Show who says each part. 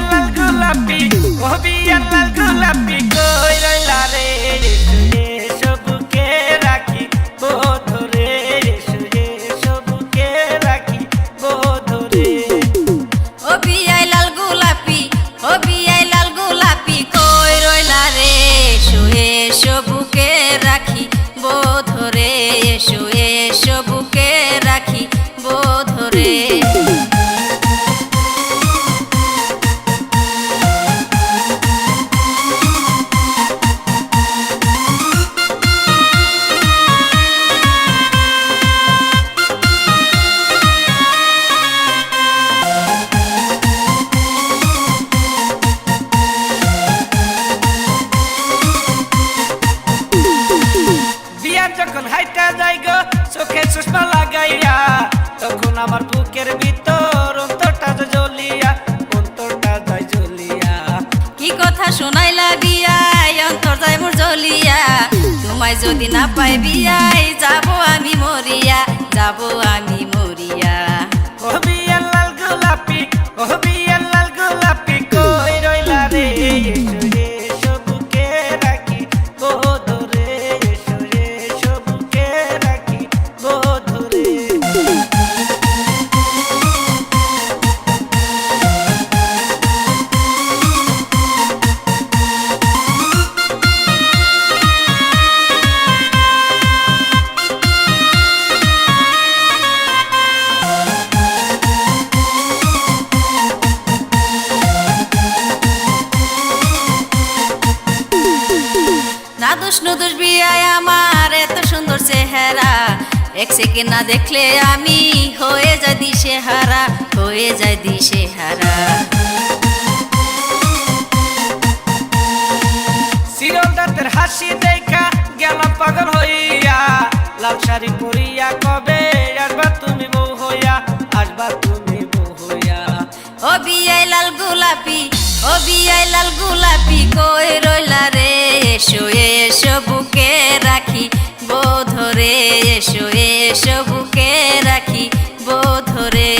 Speaker 1: লাল গোলাপি ও বিয়া লাল গোলাপি কই রইলা রে এসো বুকে রাখি ধরে এসো বুকে রাখি ধরে
Speaker 2: ও বিয়াই লাল গোলাপি ও বিয়াই লাল গোলাপি কই রইলা রে এসো বুকে রাখি ধরে এসো বুকে রাখি ধরে
Speaker 1: যখন হাইটা যাই গো চোখে চশমা লাগাইয়া তখন আমার বুকের ভিতর অন্তরটা জ্বলিয়া
Speaker 2: কি কথা শোনাই লাগিয়া অন্তর যায় মোর জ্বলিয়া তোমায় যদি না পাই বিয়াই যাব আমি মরিয়া যাব আমি মরিয়া
Speaker 1: ও বিয়া লাল গোলাপি ও বিয়া লাল গোলাপি কই রইলা রে এসো বুকে রাখি ধরে এসো বুকে রাখি ধরে
Speaker 2: না দোষ নুদোষ বিয়ায় আমার এত সুন্দর চেহারা এক সেকেন্ড না দেখলে আমি হয়ে যাই দিশেহারা হয়ে যাই দিশেহারা
Speaker 1: চিরদাতের হাসি দেখা গেলাম পাগল হইয়া লাল শাড়ি পরিয়া কবে আসবা তুমি বউ হইয়া আসবা তুমি বউ হইয়া
Speaker 2: ও বিয়াই লাল গোলাপি ও বিয়াই লাল গোলাপি কই রইলা রে এসো বুকে রাখি ধরে এসো বুকে রাখি ধরে